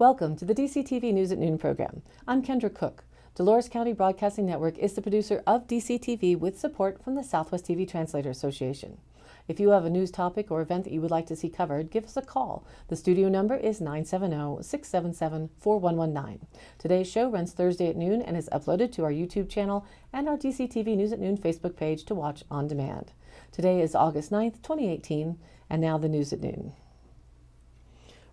Welcome to the DCTV News at Noon program. I'm Kendra Cook. Dolores County Broadcasting Network is the producer of DCTV with support from the Southwest TV Translator Association. If you have a news topic or event that you would like to see covered, give us a call. The studio number is 970-677-4119. Today's show runs Thursday at noon and is uploaded to our YouTube channel and our DCTV News at Noon Facebook page to watch on demand. Today is August 9th, 2018, and now the news at noon.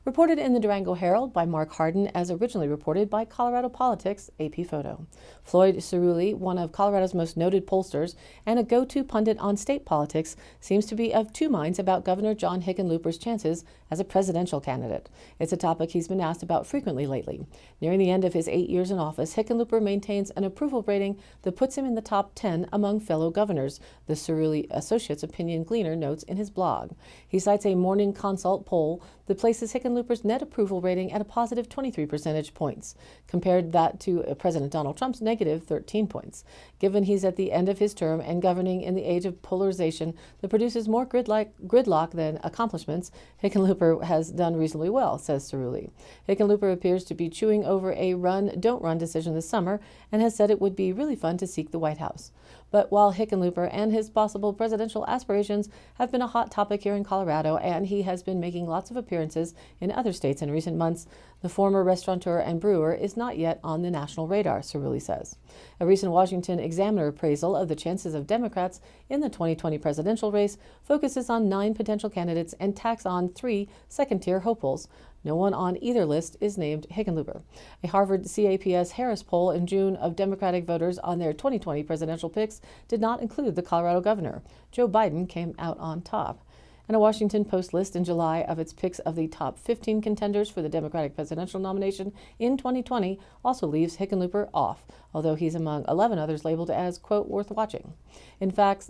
Reported in the Durango Herald by Mark Harden, as originally reported by Colorado Politics, AP Photo. Floyd Cerulli, one of Colorado's most noted pollsters and a go-to pundit on state politics, seems to be of two minds about Governor John Hickenlooper's chances as a presidential candidate. It's a topic he's been asked about frequently lately. Nearing the end of his 8 years in office, Hickenlooper maintains an approval rating that puts him in the top 10 among fellow governors, the Cerulli Associates Opinion Gleaner notes in his blog. He cites a Morning Consult poll that places Hickenlooper's net approval rating at a positive 23 percentage points. Compared that to President Donald Trump's negative 13 points. Given he's at the end of his term and governing in the age of polarization that produces more gridlock than accomplishments, Hickenlooper has done reasonably well, says Cerulli. Hickenlooper appears to be chewing over a run-don't-run decision this summer and has said it would be really fun to seek the White House. But while Hickenlooper and his possible presidential aspirations have been a hot topic here in Colorado, and he has been making lots of appearances in other states in recent months, the former restaurateur and brewer is not yet on the national radar, Cerulli says. A recent Washington Examiner appraisal of the chances of Democrats in the 2020 presidential race focuses on 9 potential candidates and tacks on 3 second-tier hopefuls. No one on either list is named Hickenlooper. A Harvard CAPS Harris poll in June of Democratic voters on their 2020 presidential picks did not include the Colorado governor. Joe Biden came out on top. And a Washington Post list in July of its picks of the top 15 contenders for the Democratic presidential nomination in 2020 also leaves Hickenlooper off, although he's among 11 others labeled as, quote, worth watching. In fact,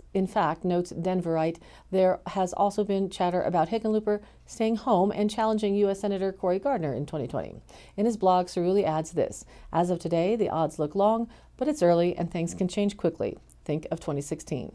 notes Denverite, there has also been chatter about Hickenlooper staying home and challenging U.S. Senator Cory Gardner in 2020. In his blog, Cerulli adds this: as of today, the odds look long, but it's early and things can change quickly. Think of 2016.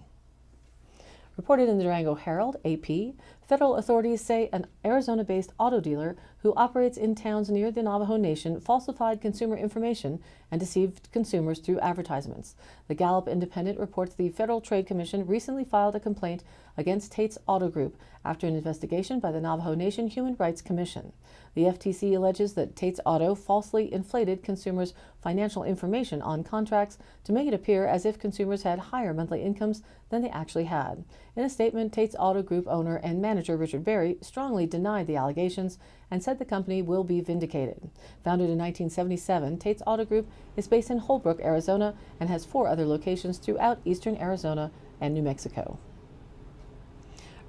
Reported in the Durango Herald, AP, federal authorities say an Arizona-based auto dealer who operates in towns near the Navajo Nation falsified consumer information and deceived consumers through advertisements. The Gallup Independent reports the Federal Trade Commission recently filed a complaint against Tate's Auto Group after an investigation by the Navajo Nation Human Rights Commission. The FTC alleges that Tate's Auto falsely inflated consumers' financial information on contracts to make it appear as if consumers had higher monthly incomes than they actually had. In a statement, Tate's Auto Group owner and manager Richard Berry strongly denied the allegations and said the company will be vindicated. Founded in 1977, Tate's Auto Group is based in Holbrook, Arizona, and has 4 other locations throughout eastern Arizona and New Mexico.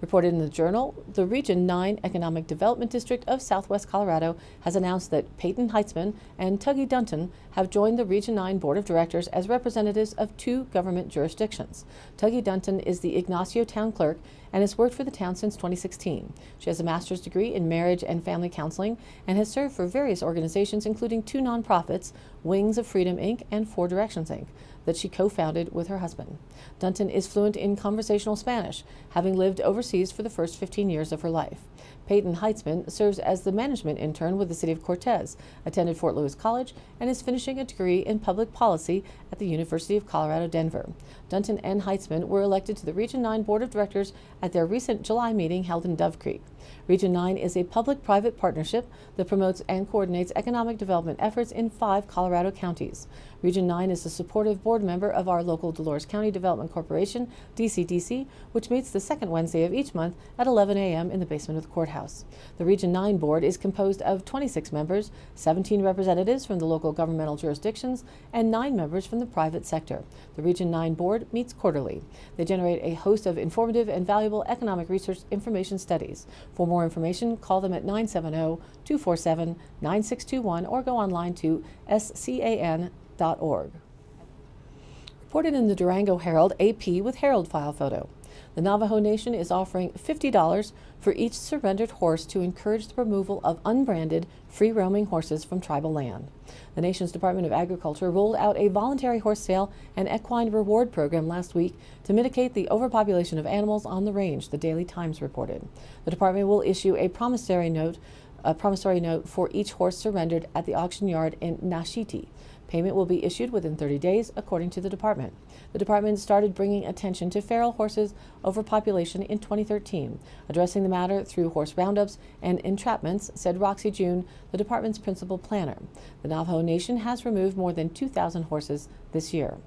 Reported in the Journal, the Region 9 Economic Development District of Southwest Colorado has announced that Peyton Heitzman and Tuggy Dunton have joined the Region 9 Board of Directors as representatives of 2 government jurisdictions. Tuggy Dunton is the Ignacio Town Clerk and has worked for the town since 2016. She has a master's degree in marriage and family counseling and has served for various organizations, including 2 nonprofits, Wings of Freedom, Inc. and 4 Directions, Inc., that she co-founded with her husband. Dunton is fluent in conversational Spanish, having lived overseas for the first 15 years of her life. Peyton Heitzman serves as the management intern with the City of Cortez, attended Fort Lewis College, and is finishing a degree in public policy at the University of Colorado, Denver. Dunton and Heitzman were elected to the Region 9 Board of Directors at their recent July meeting held in Dove Creek. Region 9 is a public-private partnership that promotes and coordinates economic development efforts in 5 Colorado counties. Region 9 is a supportive board member of our local Dolores County Development Corporation, DCTC, which meets the second Wednesday of each month at 11 a.m. in the basement of the courthouse. The Region 9 board is composed of 26 members, 17 representatives from the local governmental jurisdictions, and 9 members from the private sector. The Region 9 board meets quarterly. They generate a host of informative and valuable economic research information studies. For more information, call them at 970-247-9621 or go online to scan.org. Reported in the Durango Herald, AP with Herald file photo. The Navajo Nation is offering $50 for each surrendered horse to encourage the removal of unbranded, free-roaming horses from tribal land. The nation's Department of Agriculture rolled out a voluntary horse sale and equine reward program last week to mitigate the overpopulation of animals on the range, the Daily Times reported. The department will issue a promissory note a promissory note for each horse surrendered at the auction yard in Nashiti. Payment will be issued within 30 days, according to the department. The department started bringing attention to feral horses overpopulation in 2013, addressing the matter through horse roundups and entrapments, said Roxy June, the department's principal planner. The Navajo Nation has removed more than 2,000 horses this year.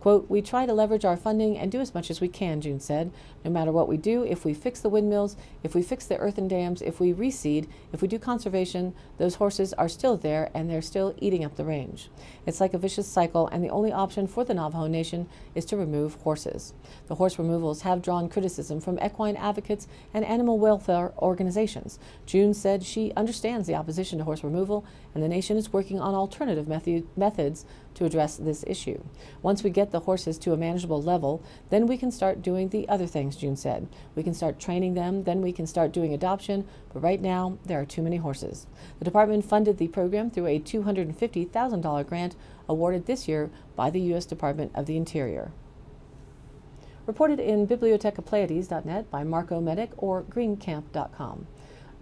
Quote, "We try to leverage our funding and do as much as we can," June said. "No matter what we do, if we fix the windmills, if we fix the earthen dams, if we reseed, if we do conservation, those horses are still there and they're still eating up the range. It's like a vicious cycle, and the only option for the Navajo Nation is to remove horses." The horse removals have drawn criticism from equine advocates and animal welfare organizations. June said she understands the opposition to horse removal, and the nation is working on alternative methods to address this issue. Once we get the horses to a manageable level, then we can start doing the other things, June said. We can start training them, then we can start doing adoption, but right now there are too many horses. The department funded the program through a $250,000 grant awarded this year by the U.S. Department of the Interior. Reported in bibliotecapleiades.net by Marco Medic or greencamp.com.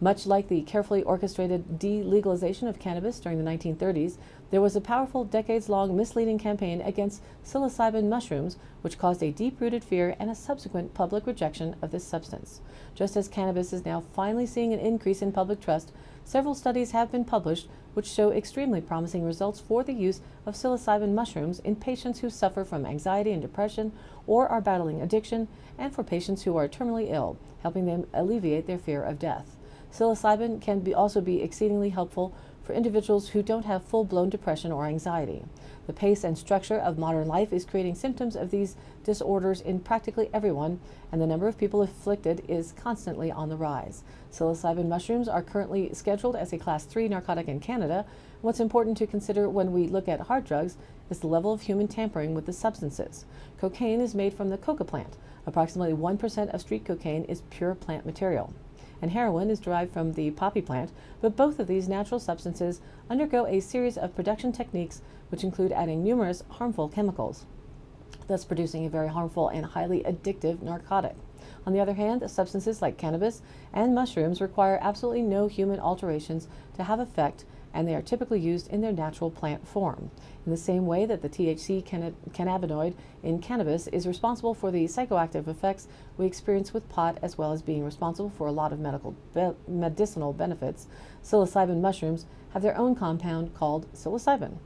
Much like the carefully orchestrated delegalization of cannabis during the 1930s, there was a powerful decades-long misleading campaign against psilocybin mushrooms, which caused a deep-rooted fear and a subsequent public rejection of this substance. Just as cannabis is now finally seeing an increase in public trust, several studies have been published which show extremely promising results for the use of psilocybin mushrooms in patients who suffer from anxiety and depression or are battling addiction, and for patients who are terminally ill, helping them alleviate their fear of death. Psilocybin can also be exceedingly helpful for individuals who don't have full-blown depression or anxiety. The pace and structure of modern life is creating symptoms of these disorders in practically everyone, and the number of people afflicted is constantly on the rise. Psilocybin mushrooms are currently scheduled as a Class 3 narcotic in Canada. What's important to consider when we look at hard drugs is the level of human tampering with the substances. Cocaine is made from the coca plant. Approximately 1% of street cocaine is pure plant material, and heroin is derived from the poppy plant, but both of these natural substances undergo a series of production techniques which include adding numerous harmful chemicals, thus producing a very harmful and highly addictive narcotic. On the other hand, substances like cannabis and mushrooms require absolutely no human alterations to have effect, and they are typically used in their natural plant form. In the same way that the THC cannabinoid in cannabis is responsible for the psychoactive effects we experience with pot, as well as being responsible for a lot of medicinal benefits, psilocybin mushrooms have their own compound called psilocybin.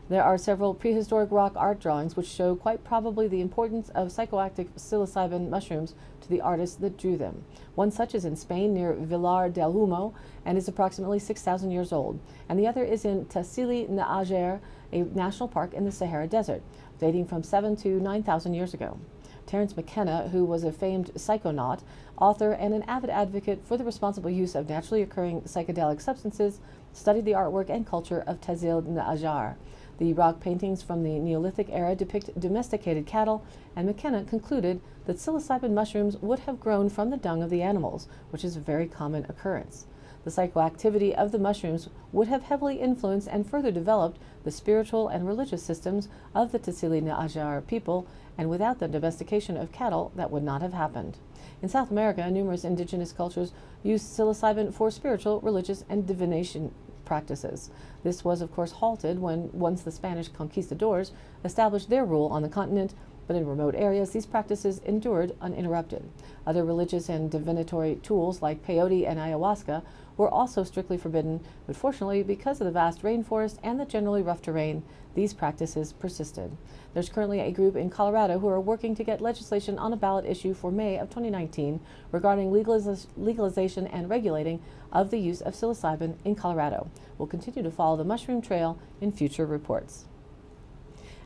There are several prehistoric rock art drawings which show quite probably the importance of psychoactive psilocybin mushrooms to the artists that drew them. One such is in Spain near Vilar del Humo and is approximately 6,000 years old, and the other is in Tassili N'Ajjer, a national park in the Sahara Desert, dating from 7,000 to 9,000 years ago. Terence McKenna, who was a famed psychonaut, author, and an avid advocate for the responsible use of naturally occurring psychedelic substances, studied the artwork and culture of Tassili N'Ajjer. The rock paintings from the Neolithic era depict domesticated cattle, and McKenna concluded that psilocybin mushrooms would have grown from the dung of the animals, which is a very common occurrence. The psychoactivity of the mushrooms would have heavily influenced and further developed the spiritual and religious systems of the Tassili N'Ajjer people, and without the domestication of cattle, that would not have happened. In South America, numerous indigenous cultures use psilocybin for spiritual, religious, and divination practices. This was, of course, halted once the Spanish conquistadors established their rule on the continent, but in remote areas these practices endured uninterrupted. Other religious and divinatory tools like peyote and ayahuasca were also strictly forbidden, but fortunately, because of the vast rainforest and the generally rough terrain, these practices persisted. There's currently a group in Colorado who are working to get legislation on a ballot issue for May of 2019 regarding legalization and regulating of the use of psilocybin in Colorado. We'll continue to follow the mushroom trail in future reports.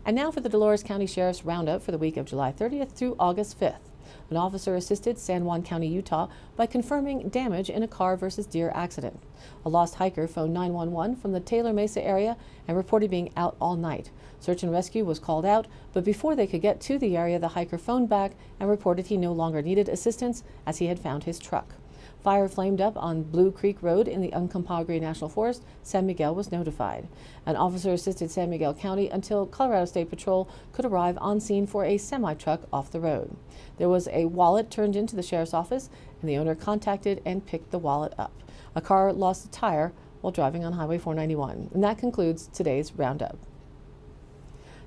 And now for the Dolores County Sheriff's Roundup for the week of July 30th through August 5th. An officer assisted San Juan County, Utah, by confirming damage in a car versus deer accident. A lost hiker phoned 911 from the Taylor Mesa area and reported being out all night. Search and rescue was called out, but before they could get to the area, the hiker phoned back and reported he no longer needed assistance as he had found his truck. Fire flamed up on Blue Creek Road in the Uncompahgre National Forest. San Miguel was notified. An officer assisted San Miguel County until Colorado State Patrol could arrive on scene for a semi-truck off the road. There was a wallet turned into the sheriff's office, and the owner contacted and picked the wallet up. A car lost a tire while driving on Highway 491. And that concludes today's Roundup.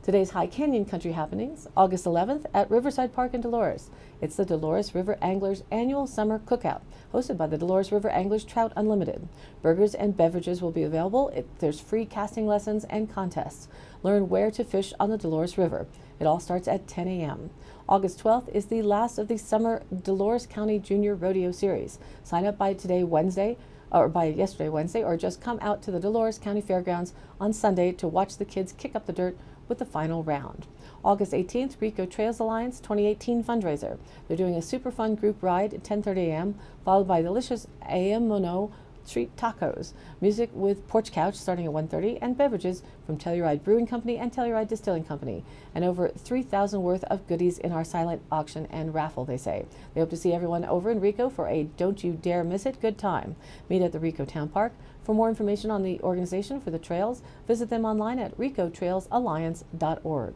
Today's High Canyon Country happenings, August 11th at Riverside Park in Dolores. It's the Dolores River Anglers Annual Summer Cookout, hosted by the Dolores River Anglers Trout Unlimited. Burgers and beverages will be available. There's free casting lessons and contests. Learn where to fish on the Dolores River. It all starts at 10 a.m. August 12th is the last of the summer Dolores County Junior Rodeo Series. Sign up by yesterday Wednesday, or just come out to the Dolores County Fairgrounds on Sunday to watch the kids kick up the dirt with the final round. August 18th, Rico Trails Alliance 2018 fundraiser. They're doing a super fun group ride at 10:30 a.m., followed by delicious A.M. Mono street tacos, music with Porch Couch starting at 1:30, and beverages from Telluride Brewing Company and Telluride Distilling Company, and over 3,000 worth of goodies in our silent auction and raffle, they say. They hope to see everyone over in Rico for a don't you dare miss it good time. Meet at the Rico Town Park. For more information on the organization for the trails, visit them online at ricotrailsalliance.org.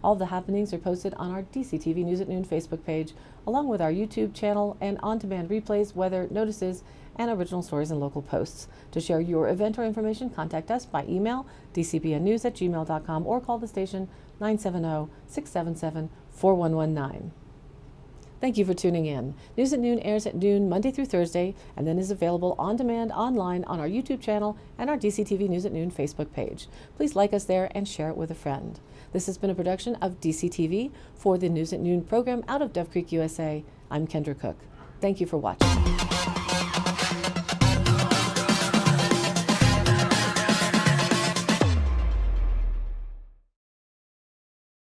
All of the happenings are posted on our DCTV News at Noon Facebook page, along with our YouTube channel and on-demand replays, weather notices, and original stories and local posts. To share your event or information, contact us by email, dcpnnews@gmail.com, or call the station 970-677-4119. Thank you for tuning in. News at Noon airs at noon Monday through Thursday, and then is available on demand online on our YouTube channel and our DCTV News at Noon Facebook page. Please like us there and share it with a friend. This has been a production of DCTV for the News at Noon program out of Dove Creek, USA. I'm Kendra Cook. Thank you for watching.